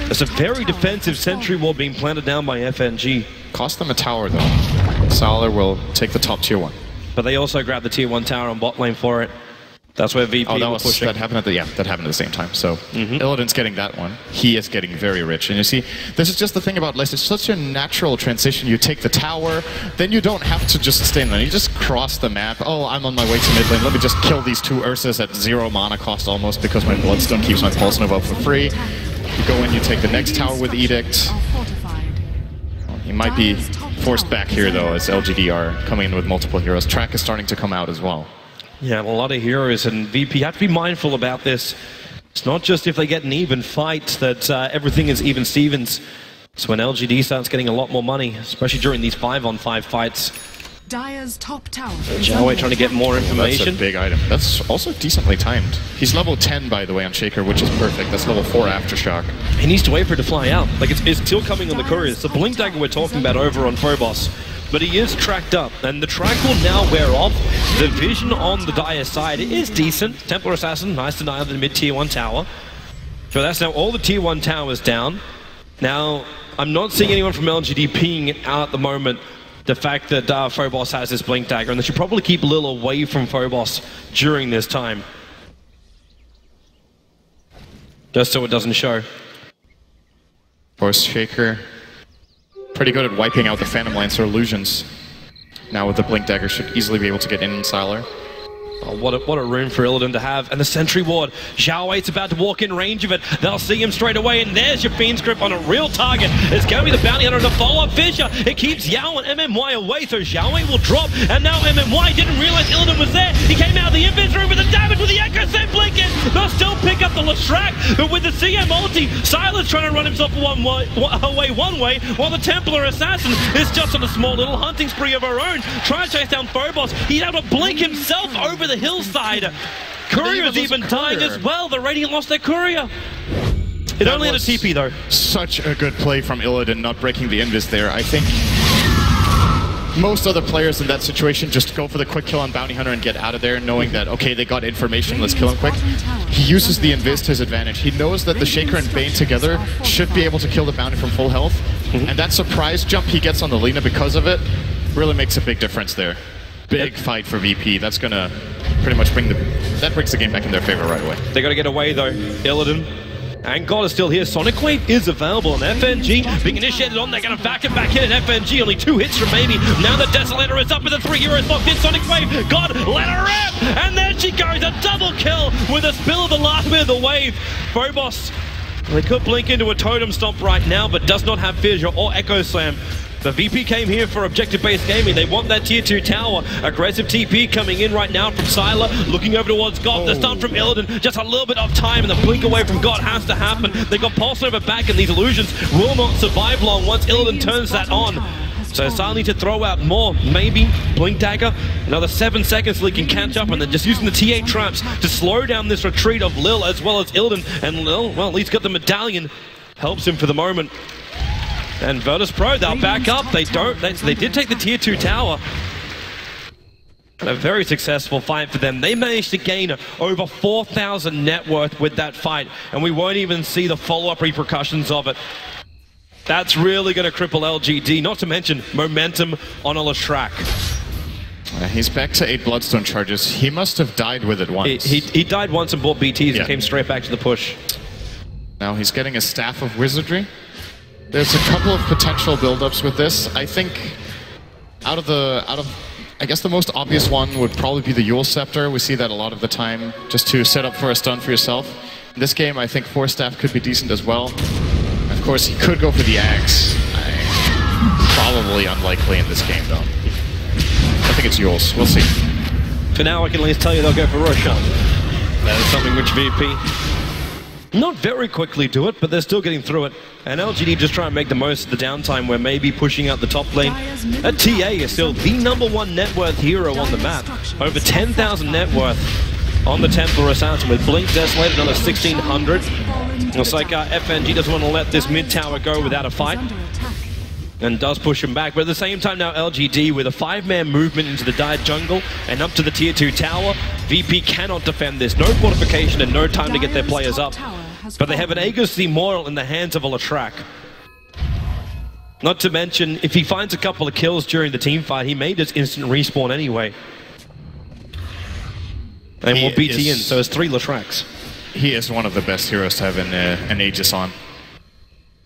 There's a very defensive sentry wall being planted down by FNG. Cost them a tower, though. Salar will take the top tier 1. But they also grab the tier 1 tower on bot lane for it. That's where VP was pushing. That happened at the same time. So Illidan's getting that one. He is getting very rich. And you see, this is just the thing about Lesh. It's such a natural transition. You take the tower, then you don't have to just stay in lane. You just cross the map. Oh, I'm on my way to mid lane. Let me just kill these 2 Ursas at 0 mana cost almost because my Bloodstone keeps my Pulse Nova up for free. You go in, you take the next tower with Edict. He might be forced back here though, as LGD are coming in with multiple heroes. Track is starting to come out as well. Yeah, well, a lot of heroes, and VP have to be mindful about this. It's not just if they get an even fight that everything is even Stevens. It's when LGD starts getting a lot more money, especially during these 5-on-5 fights. Dire's top tower. Xiaowei trying to get more information. That's a big item. That's also decently timed. He's level 10, by the way, on Shaker, which is perfect. That's level 4 Aftershock. He needs to wait for it to fly out. Like, it's still coming on the couriers. The Blink Dagger we're talking about over on Phobos. But he is tracked up, and the track will now wear off. The vision on the Dire side is decent. Templar Assassin, nice denial of the mid-tier 1 tower. So that's now all the tier 1 towers down. Now, I'm not seeing anyone from LGD pinging out at the moment the fact that Phobos has this Blink Dagger, and they should probably keep Lil away from Phobos during this time. Just so it doesn't show. Of course, Shaker pretty good at wiping out the Phantom Lancer illusions. Now with the Blink Dagger, should easily be able to get in Siler. Oh, what a room for Illidan to have. And the Sentry Ward. Xiaowei's about to walk in range of it. They'll see him straight away, and there's your Fiend's Grip on a real target. It's going to be the Bounty Hunter to follow up Fisher. It keeps Yao and MMY away, so Xiaowei will drop. And now MMY didn't realize Illidan was there. He came out of the invis room with the damage with the Echo Set Blinking. They'll still pick up the Leshrac, but with the CM ulti, Siler's trying to run himself away one way, while the Templar Assassin is just on a small little hunting spree of her own, trying to chase down Phobos. He's able to blink himself over the hillside. Courier's even dying as well. The Radiant lost their courier. It only had a TP though. Such a good play from Illidan, not breaking the invis there. I think most other players in that situation just go for the quick kill on Bounty Hunter and get out of there, knowing that, okay, they got information, let's kill him quick. He uses the invis to his advantage. He knows that the Shaker and Bane together should be able to kill the Bounty from full health. And that surprise jump he gets on the Lina because of it really makes a big difference there. Big fight for VP. That's gonna pretty much brings the game back in their favor right away. They gotta get away though. Illidan and God is still here. Sonic Wave is available, and FNG being initiated on. They're gonna back it back in, and FNG only 2 hits from maybe. Now the Desolator is up with the 3 heroes locked in. Sonic Wave, God, let her rip! And there she goes, a double kill with a spill of the last bit of the wave. Phobos, they could blink into a Totem Stomp right now, but does not have Fissure or Echo Slam. The VP came here for objective-based gaming. They want that tier 2 tower. Aggressive TP coming in right now from Siler, looking over towards God. The stun from Illidan. Just a little bit of time, and the blink away from God has to happen. They got Pulse Nova back, and these illusions will not survive long once Illidan turns that on. So Siler need to throw out more, maybe Blink Dagger. Another 7 seconds so he can catch up, and then just using the T8 traps to slow down this retreat of Lil as well as Illidan. And Lil, well, he's got the medallion. Helps him for the moment. And Virtus.pro, they'll back up. They did take the tier 2 tower. A very successful fight for them. They managed to gain over 4,000 net worth with that fight, and we won't even see the follow-up repercussions of it. That's really going to cripple LGD, not to mention momentum on a Leshrac. He's back to 8 Bloodstone charges. He must have died with it once. He died once and bought BTs and came straight back to the push. Now he's getting a Staff of Wizardry. There's a couple of potential build-ups with this. I think I guess the most obvious one would probably be the Yule Scepter. We see that a lot of the time, just to set up for a stun for yourself. In this game, I think 4 Staff could be decent as well. Of course, he could go for the Axe. Probably unlikely in this game, though. I think it's Yule's. We'll see. For now, I can at least tell you they'll go for Roshan. That is something which VP not very quickly do it, but they're still getting through it. And LGD just try and make the most of the downtime where maybe pushing out the top lane. A TA is still the #1 net worth hero on the map. Over 10,000 net worth on the Templar Assassin with Blink Desolated, another 1,600. Looks like FNG doesn't want to let this mid tower go without a fight. And does push him back, but at the same time now LGD with a 5-man movement into the Dire jungle and up to the tier 2 tower. VP cannot defend this. No fortification and no time to get their players up. But they have an Aegis Immortal in the hands of a Latrak. Not to mention, if he finds a couple of kills during the team fight, he may just instant respawn anyway. And more BT in, so it's 3 Latraks. He is one of the best heroes to have an Aegis on.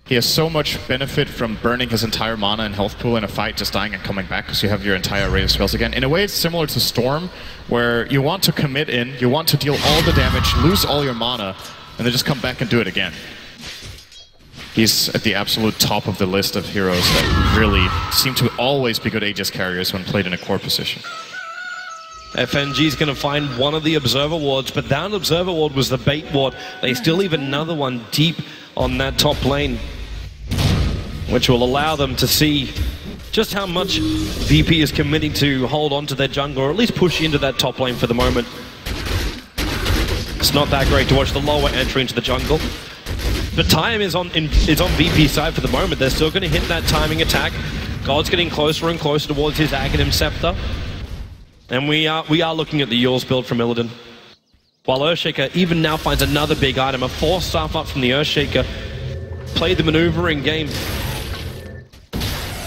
He has so much benefit from burning his entire mana and health pool in a fight, just dying and coming back because you have your entire array of spells again. In a way, it's similar to Storm, where you want to commit in, you want to deal all the damage, lose all your mana, and then just come back and do it again. He's at the absolute top of the list of heroes that really seem to always be good Aegis carriers when played in a core position. FNG is going to find one of the Observer wards, but that Observer ward was the bait ward. They still leave another one deep on that top lane, which will allow them to see just how much VP is committing to hold on to their jungle, or at least push into that top lane for the moment. It's not that great to watch the lower entry into the jungle. But time is on VP's side for the moment. They're still going to hit that timing attack. God's getting closer and closer towards his Aghanim Scepter. And we are looking at the Yule's build from Illidan. While Earthshaker even now finds another big item, a 4-staff up from the Earthshaker. Play the maneuvering game.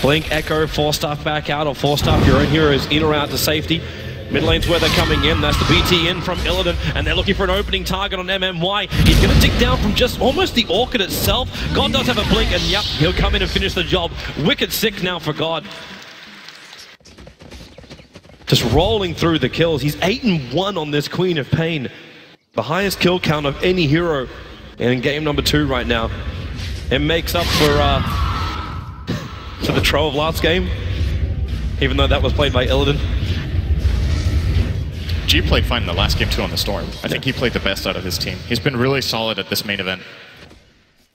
Blink, Echo, 4-staff back out, or 4-staff your own heroes in or out to safety. Mid lane's where they're coming in. That's the BT in from Illidan, and they're looking for an opening target on MMY. He's going to dig down from just almost the Orchid itself. God does have a blink, and yep, he'll come in and finish the job. Wicked sick now for God. Just rolling through the kills. He's 8-1 on this Queen of Pain. The highest kill count of any hero in game number 2 right now. It makes up for the Tro of last game, even though that was played by Illidan. G played fine in the last game too on the Storm. I think he played the best out of his team. He's been really solid at this main event.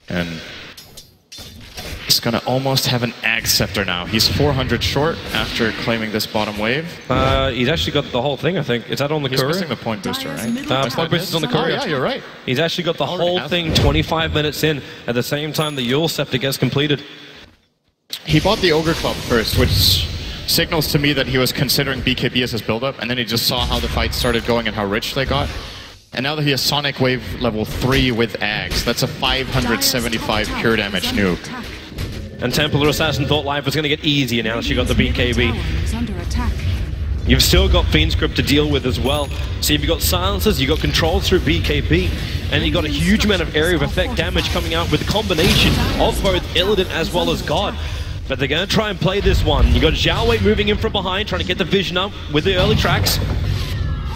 And he's going to almost have an Ag Scepter now. He's 400 short after claiming this bottom wave. He's actually got the whole thing, I think. Is that on the courier? He's missing the point booster, right? Point booster's on the courier. Oh, yeah, you're right. He's actually got the whole thing 25 minutes in. At the same time, the Yule Scepter gets completed. He bought the Ogre Club first, which signals to me that he was considering BKB as his build-up, and then he just saw how the fight started going and how rich they got. And now that he has Sonic Wave level 3 with Ags, that's a 575 pure damage nuke. And Templar Assassin thought life was going to get easier now that she got the BKB. You've still got Fiend Script to deal with as well. So you've got silences, you've got controls through BKB, and you've got a huge amount of area of effect damage coming out with a combination of both Illidan as well as God. But they're going to try and play this one. You've got Xiao Wei moving in from behind, trying to get the vision up with the early tracks.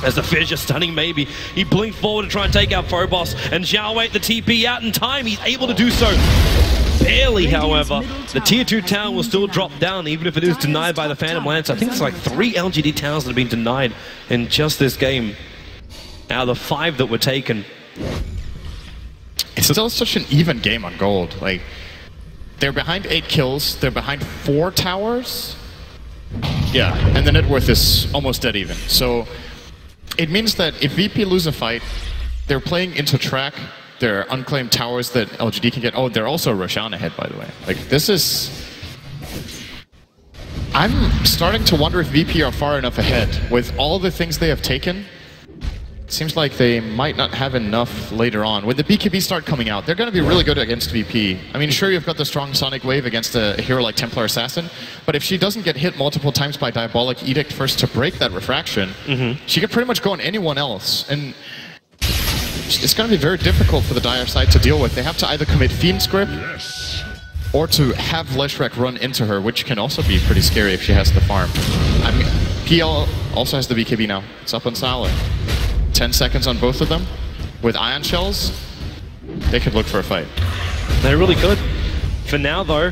As the Fissure stunning maybe. He blinked forward to try and take out Phobos, and Xiao Wei the TP out in time. He's able to do so. Barely, however. The tier 2 tower will still drop down, even if it is denied by the Phantom Lance. I think it's like 3 LGD towers that have been denied in just this game, out of the 5 that were taken. It's still such an even game on gold. Like, they're behind 8 kills, they're behind 4 towers. Yeah, and the net worth is almost dead even. So it means that if VP lose a fight, they're playing into track. There are unclaimed towers that LGD can get. Oh, they're also Roshan ahead, by the way. Like, this is... I'm starting to wonder if VP are far enough ahead. With all the things they have taken, seems like they might not have enough later on. When the BKB start coming out, they're going to be really good against VP. I mean, sure, you've got the strong Sonic Wave against a hero like Templar Assassin, but if she doesn't get hit multiple times by Diabolic Edict first to break that refraction, she can pretty much go on anyone else. And it's going to be very difficult for the Dire side to deal with. They have to either commit Fiend's Grip or to have Leshrac run into her, which can also be pretty scary if she has the farm. I mean, PL also has the BKB now. It's up on Sylar. 10 seconds on both of them. With Ion Shells, they could look for a fight. They really could. For now, though,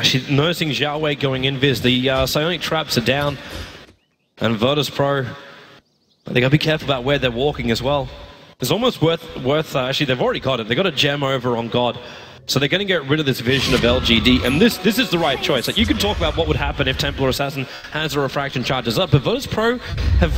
she's noticing Xiao Wei going in Viz. The Psionic traps are down. And Virtus.pro, they gotta be careful about where they're walking as well. It's almost worth actually, they've already got it. They got a gem over on God. So they're going to get rid of this vision of LGD, and this is the right choice. Like, you can talk about what would happen if Templar Assassin has the refraction charges up, but Virtus.pro have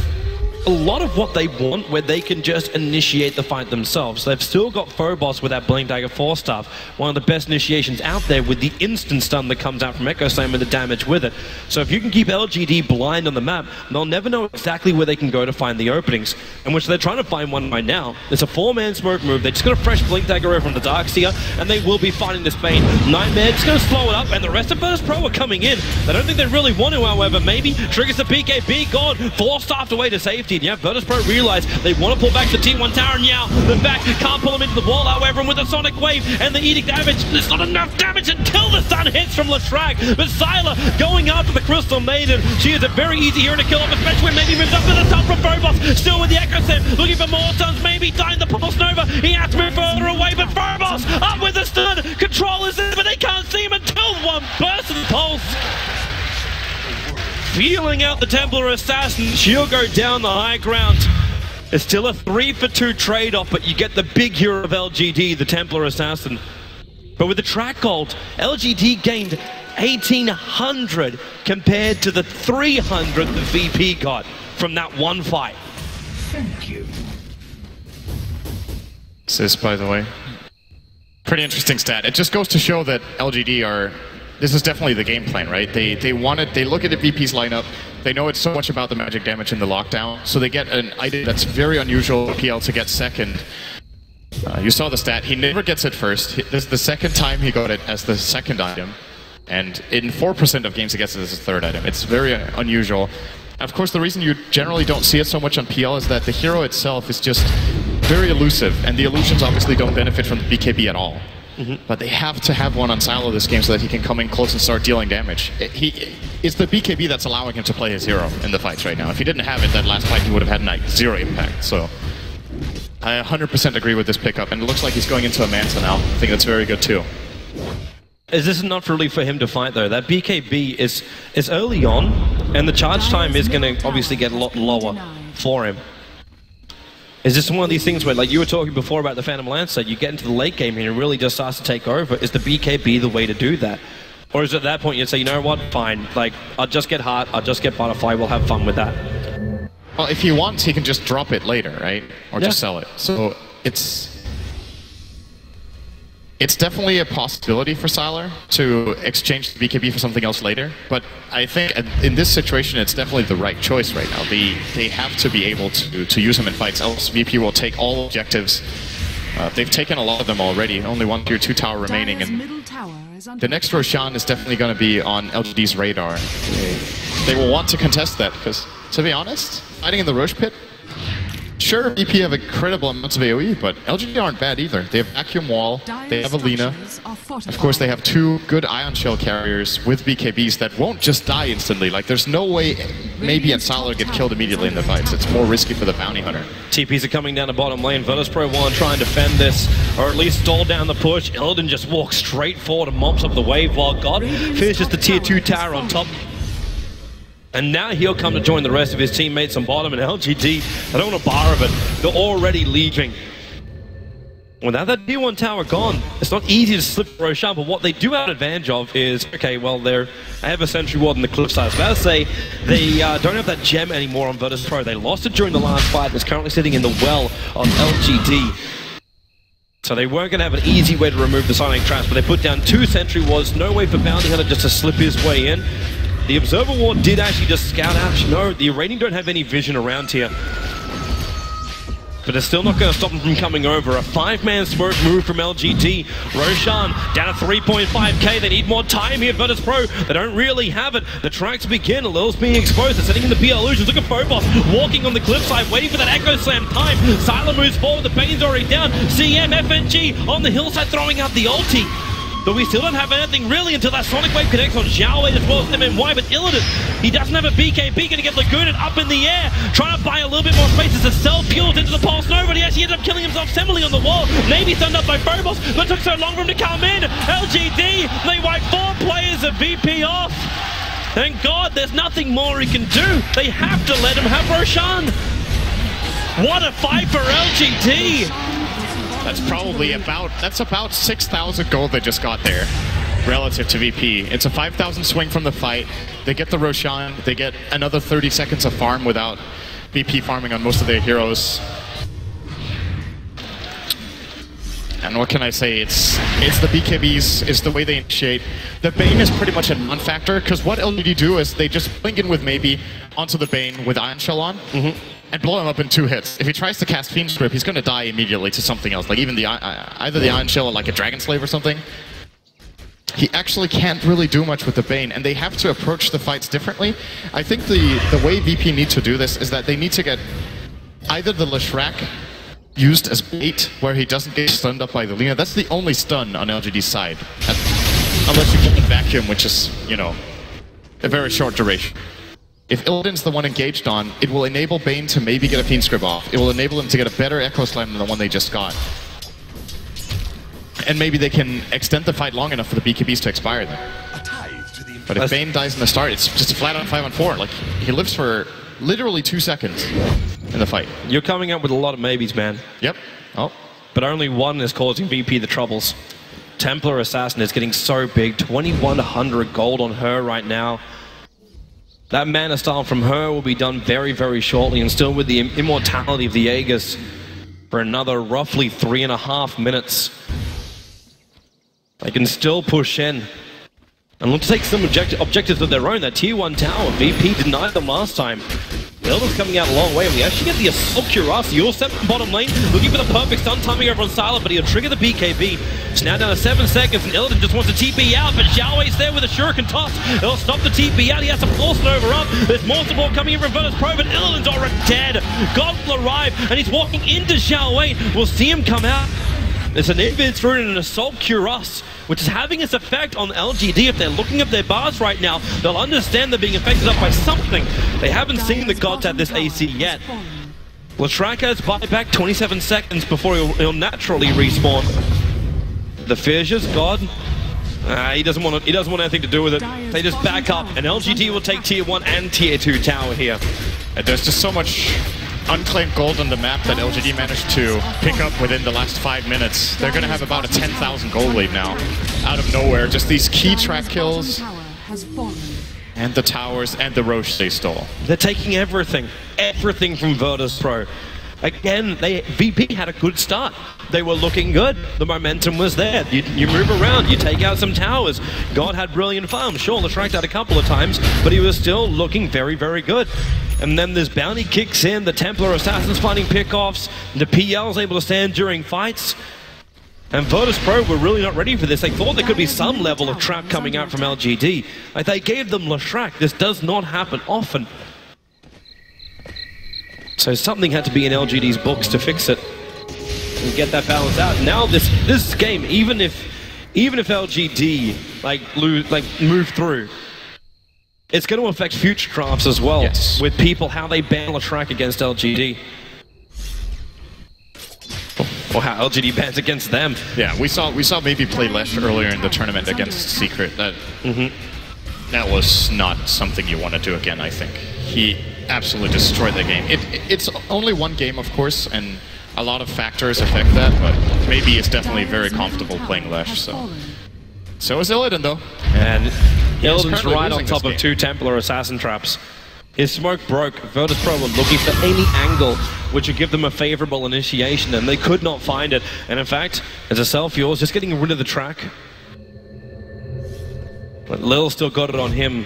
a lot of what they want where they can just initiate the fight themselves. They've still got Phobos with that Blink Dagger 4 staff, one of the best initiations out there with the instant stun that comes out from Echo Slam and the damage with it. So if you can keep LGD blind on the map, they'll never know exactly where they can go to find the openings, in which they're trying to find one right now. It's a 4-man smoke move. They just got a fresh Blink Dagger over from the Darkseer, and they will be finding this Bane. Nightmare just going to slow it up, and the rest of Virtus.pro are coming in. I don't think they really want to, however. Maybe triggers the BKB, God, force-staffed away to safety. And yeah, Virtus.pro realize they want to pull back the T1 tower, and now the back can't pull him into the wall, however, and with the Sonic Wave and the Edict damage, there's not enough damage until the stun hits from Leshrac. But Sylar going after the Crystal Maiden. She is a very easy hero to kill off, especially when maybe moves up with the stun from Phobos. Still with the Echo Set, looking for more stuns, maybe dying the Pulse Nova. He has to move further away, but Phobos up with the stun. Control is there, but they can't see him until one burst of Pulse. Feeling out the Templar Assassin, she'll go down the high ground. It's still a 3-for-2 trade-off, but you get the big hero of LGD, the Templar Assassin. But with the track gold, LGD gained 1,800 compared to the 300 the VP got from that one fight. Thank you. This, by the way, pretty interesting stat. It just goes to show that LGD are... This is definitely the game plan, right? They look at the VP's lineup, they know it's so much about the magic damage in the lockdown, so they get an item that's very unusual for PL to get second. You saw the stat, he never gets it first. This is the second time he got it as the second item, and in 4% of games he gets it as a third item. It's very unusual. Of course, the reason you generally don't see it so much on PL is that the hero itself is just very elusive, and the illusions obviously don't benefit from the BKB at all. But they have to have one on Sylar this game so that he can come in close and start dealing damage. It's the BKB that's allowing him to play his hero in the fights right now. If he didn't have it, that last fight he would have had like 0 impact. So I 100% agree with this pickup, and it looks like he's going into a Manta now. I think that's very good too. Is this enough really for him to fight though? That BKB is early on, and the charge time is going to obviously get a lot lower for him. Is this one of these things where, like you were talking before about the Phantom Lancer, you get into the late game and it really just starts to take over? Is the BKB the way to do that? Or is it at that point you'd say, you know what, fine, like, I'll just get Heart, I'll just get Butterfly, we'll have fun with that? Well, if he wants, he can just drop it later, right? Or just sell it. So it's definitely a possibility for Sylar to exchange the BKB for something else later, but I think in this situation it's definitely the right choice right now. They have to be able to use him in fights, else VP will take all objectives. They've taken a lot of them already, only one tier 2 tower remaining, and the next Roshan is definitely going to be on LGD's radar. They will want to contest that, because, to be honest, fighting in the Roche Pit, sure, VP have incredible amounts of AoE, but LGD aren't bad either. They have Vacuum Wall, they have Alina. Of course, they have 2 good Ion Shell carriers with BKBs that won't just die instantly. Like, there's no way maybe and Sylar get killed immediately in the fights. It's more risky for the Bounty Hunter. TPs are coming down the bottom lane. Virtus.pro want to try and defend this, or at least stall down the push. Illidan just walks straight forward and mops up the wave while God finishes the tier 2 tower on top. And now he'll come to join the rest of his teammates on bottom, and LGD, they don't want to borrow it. They're already leaving. Without that tier 1 tower gone, it's not easy to slip Roshan, but what they do have an advantage of is, okay, well, they have a Sentry Ward in the cliffside. I was about to say, they don't have that gem anymore on Virtus.pro. They lost it during the last fight, and it's currently sitting in the well of LGD. So they weren't going to have an easy way to remove the Sonic Traps, but they put down 2 Sentry Wards, no way for Bounty Hunter just to slip his way in. The Observer Ward did actually just scout out. No, the Iranian don't have any vision around here. but it's still not going to stop them from coming over. A 5-man smoke move from LGD. Roshan down at 3.5k. They need more time here. Virtus.pro, they don't really have it. The tracks begin. Lil's being exposed. They're setting in the BL illusions. Look at Phobos walking on the cliffside, waiting for that Echo Slam time. Sylar moves forward. The Bane's already down. CM, FNG on the hillside throwing out the ulti. But we still don't have anything really until that Sonic Wave connects on Xiaowei as well as MNY. But Illidan, he doesn't have a BKB, going to get Lagoonin up in the air, trying to buy a little bit more space as the cell fuels into the Pulse Nova, and he actually ended up killing himself similarly on the wall. Maybe stunned up by Phobos, but it took so long for him to come in. LGD, they wipe 4 players of VP off. Thank God, there's nothing more he can do. They have to let him have Roshan. What a fight for LGD. That's probably about 6,000 gold they just got there relative to VP. It's a 5,000 swing from the fight. They get the Roshan. They get another 30 seconds of farm without VP farming on most of their heroes. And what can I say? It's the BKBs, it's the way they initiate. The Bane is pretty much a non-factor, because what LGD do is they just blink in with maybe onto the Bane with Iron Shell on, and blow him up in 2 hits. If he tries to cast Fiend Strip, he's going to die immediately to something else, like even the either the Iron Shell or like a Dragon Slave or something. He actually can't really do much with the Bane, and they have to approach the fights differently. I think the way VP need to do this is that they need to get either the Leshrac used as bait, where he doesn't get stunned up by the Lina. That's the only stun on LGD's side. Unless you can vacuum, which is, you know, a very short duration. If Illidan's the one engaged on, it will enable Bane to maybe get a Fiend Script off. It will enable him to get a better Echo Slam than the one they just got. And maybe they can extend the fight long enough for the BKBs to expire then. But if Bane dies in the start, it's just a flat on 5-on-4. Like, he lives for literally 2 seconds in the fight. You're coming up with a lot of maybes, man. Yep. Oh. But only one is causing VP the troubles. Templar Assassin is getting so big. 2,100 gold on her right now. That mana style from her will be done very, very shortly, and still with the immortality of the Aegis for another roughly 3.5 minutes. They can still push in and look to take some objectives of their own. That tier 1 tower, VP denied them last time. Illidan's coming out a long way, and we actually get the Assault Cuirass. You'll step from bottom lane, looking for the perfect stun timing over on Sylar, but he'll trigger the BKB. It's now down to 7 seconds, and Illidan just wants to TP out, but Xiaowei's there with a Shuriken toss. He'll stop the TP out. He has to Pulse Nova up. There's more support coming in from Virtus.pro, but Illidan's already dead. God will arrive, and he's walking into Xiaowei. We'll see him come out. There's an Invis through and an Assault Cuirass, which is having its effect on LGD. If they're looking at their bars right now, they'll understand they're being affected up by something. They haven't seen the gods at this AC yet. Leshrac has buyback 27 seconds before he'll naturally respawn. The Fissures God, he doesn't want anything to do with it. They just back up, and LGD will take tier 1 and tier 2 tower here. And there's just so much unclaimed gold on the map that LGD managed to pick up within the last 5 minutes. They're going to have about a 10,000 gold lead now, out of nowhere. Just these key track kills, and the towers, and the Roche they stole. They're taking everything from Virtus.pro. Again, VP had a good start. They were looking good. The momentum was there. You move around, you take out some towers. God had brilliant farms. Sure, Leshrac had a couple of times, but he was still looking very, very good. And then this bounty kicks in, the Templar Assassins finding pickoffs, the PL's able to stand during fights. And Virtus.pro were really not ready for this. They thought there could be some level of trap coming out from LGD. Like, they gave them Leshrac. This does not happen often. So something had to be in LGD's books to fix it and get that balance out. Now this game, even if LGD move through, it's going to affect future drafts as well. Yes. With people how they ban Leshrac against LGD. Or how LGD bans against them. Yeah, we saw maybe play Lesh earlier in the tournament against Secret. That was not something you want to do again, I think. He absolutely destroyed the game. It's only one game, of course, and a lot of factors affect that, but maybe it's definitely very comfortable playing Lesh, so is Illidan, though. And Illidan's right on top of 2 Templar Assassin traps. His smoke broke. Virtus.pro were looking for any angle which would give them a favorable initiation, and they could not find it. And in fact, as a self-fuel, just getting rid of the track. But Lil still got it on him.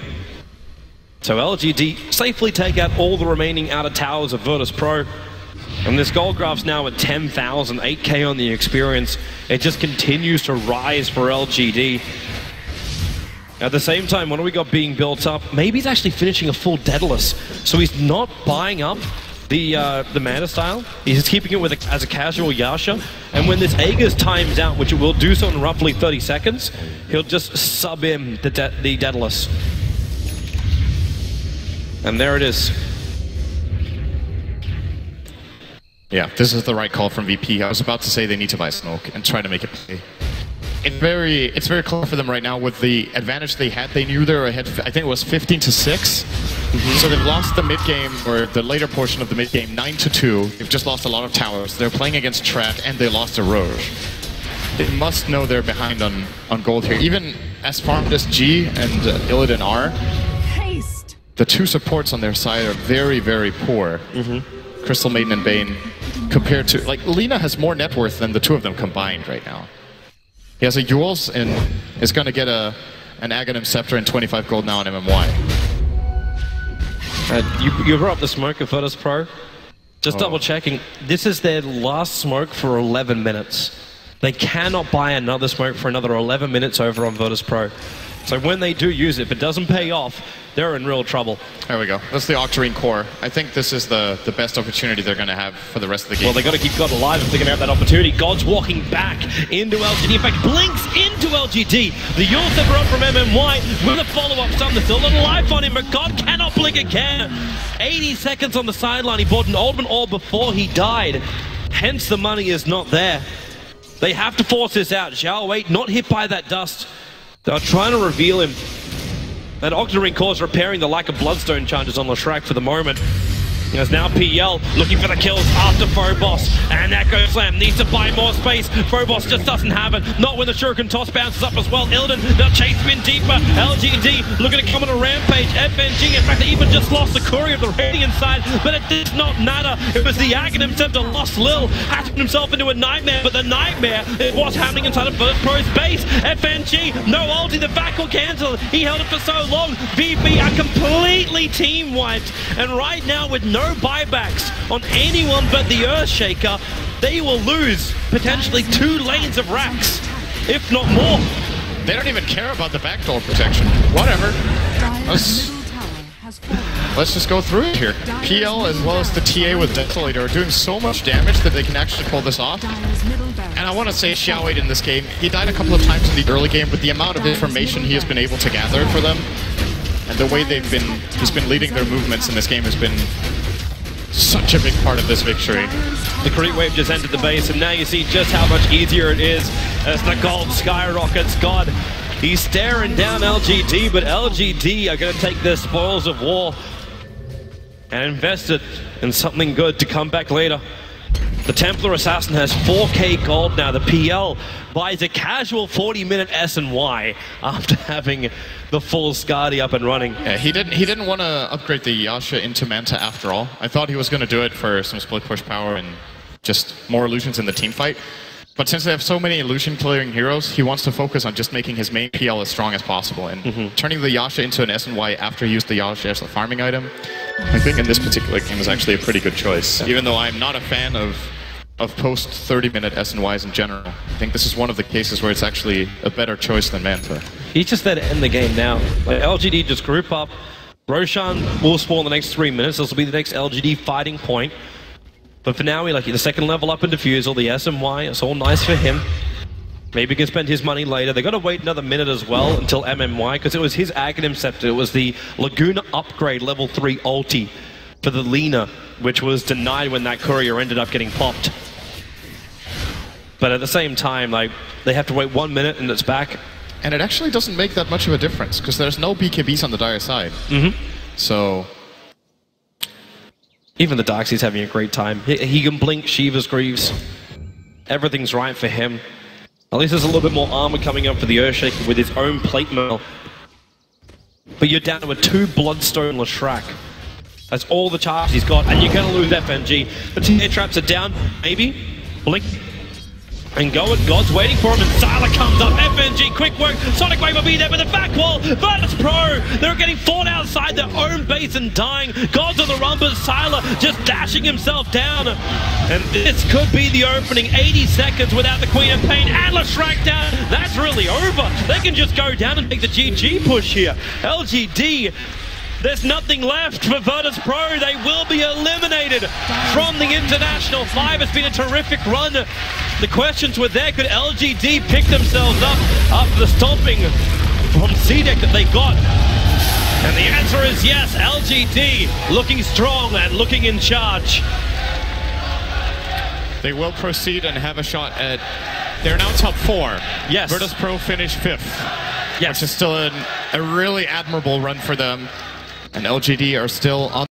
So LGD safely take out all the remaining outer towers of Virtus.pro. And this gold graph's now at 10,000, 8k on the experience. It just continues to rise for LGD. At the same time, what do we got being built up? Maybe he's actually finishing a full Daedalus, so he's not buying up the mana style. He's just keeping it with as a casual Yasha, and when this Aegis times out, which it will do so in roughly 30 seconds, he'll just sub in the Daedalus. And there it is. Yeah, this is the right call from VP. I was about to say they need to buy smoke and try to make it play. It's very clear for them right now with the advantage they had. They knew they were ahead, I think it was 15-6. So they've lost the mid-game, or the later portion of the mid-game, 9-2. They've just lost a lot of towers. They're playing against Trap, and they lost a Roche. They must know they're behind on gold here. Even as farmed as G and Illidan are, the two supports on their side are very, very poor. Crystal Maiden and Bane, compared to... Like, Lina has more net worth than the two of them combined right now. He has a Yules and is going to get an Aghanim Scepter and 25 gold now on MMY. You brought up the smoke of Virtus.pro. Just double checking. This is their last smoke for 11 minutes. They cannot buy another smoke for another 11 minutes over on Virtus.pro. So when they do use it, if it doesn't pay off, they're in real trouble. There we go. That's the Octarine core. I think this is the best opportunity they're going to have for the rest of the game. Well, they got to keep God alive if they're going to have that opportunity. God's walking back into LGD. In fact, blinks into LGD. The Yule Stepper up from MMY with a follow-up stun. There's still a little life on him, but God cannot blink again. 80 seconds on the sideline. He bought an Ultimate Orb before he died. Hence, the money is not there. They have to force this out. Zhao Wei not hit by that dust. They're trying to reveal him. That Octarine core is repairing the lack of Bloodstone charges on Leshrac for the moment. There's now PL looking for the kills after Phobos, and Echo Slam needs to buy more space. Phobos just doesn't have it. Not when the Shuriken toss bounces up as well. Illidan, they'll chase him in deeper. LGD looking to come on a rampage. FNG, in fact, they even just lost the Courier of the Radiant side, but it did not matter. It was the Aghanim Scepter lost Lil, had to put himself into a nightmare, but the nightmare is what's happening inside of Virtus.pro's base. FNG, no ulti, the back will cancel. He held it for so long. VP are completely team wiped, and right now with no buybacks on anyone but the Earthshaker, they will lose potentially 2 lanes of racks, if not more. They don't even care about the backdoor protection. Whatever. Let's just go through it here. PL as well as the TA with Desolator are doing so much damage that they can actually pull this off. And I want to say Xiao Wei in this game, he died a couple of times in the early game, but the amount of information he has been able to gather for them and the way he's been leading their movements in this game has been such a big part of this victory. The creep wave just entered the base, and now you see just how much easier it is as the gold skyrockets. God, he's staring down LGD, but LGD are going to take their spoils of war and invest it in something good to come back later. The Templar Assassin has 4k gold now. The PL buys a casual 40-minute S&Y after having the full Skadi up and running. Yeah, he didn't want to upgrade the Yasha into Manta after all. I thought he was going to do it for some split push power and just more illusions in the team fight. But since they have so many illusion clearing heroes, he wants to focus on just making his main PL as strong as possible. And turning the Yasha into an S&Y after he used the Yasha as a farming item, I think in this particular game is actually a pretty good choice. Even though I'm not a fan of post 30-minute S&Ys in general. I think this is one of the cases where it's actually a better choice than Manta. He's just there to end the game now. Like, LGD just group up. Roshan will spawn the next 3 minutes. This will be the next LGD fighting point. But for now, we like the second level up in Diffusal, the SMY. It's all nice for him. Maybe he can spend his money later. They got to wait another minute as well until MMY, because it was his Aghanim Scepter. It was the Laguna upgrade level 3 ulti for the Lina, which was denied when that courier ended up getting popped. But at the same time, like, they have to wait 1 minute and it's back. And it actually doesn't make that much of a difference, because there's no BKBs on the Dire side. So... even the Darkseid's having a great time. He can blink Shiva's Greaves. Everything's right for him. At least there's a little bit more armor coming up for the Earthshaker with his own plate mail. But you're down to a 2 Bloodstone Leshrac. That's all the charge he's got, and you're going to lose FNG. The TA traps are down, maybe. Blink. And God's waiting for him, and Sylar comes up. FNG, quick work. Sonic Wave will be there with the back wall. Virtus.pro, they're getting fought outside their own base and dying. God's on the run, but Sylar just dashing himself down. And this could be the opening. 80 seconds without the Queen of Pain. And Lashrak down. That's really over. They can just go down and make the GG push here. LGD. There's nothing left for Virtus.pro. They will be eliminated from the International 5. It's been a terrific run. The questions were there. Could LGD pick themselves up after the stomping from C-Deck that they got? And the answer is yes. LGD looking strong and looking in charge. They will proceed and have a shot at... They're now top 4. Yes. Virtus.pro finished 5th. Yes. Which is still a really admirable run for them. And LGD are still on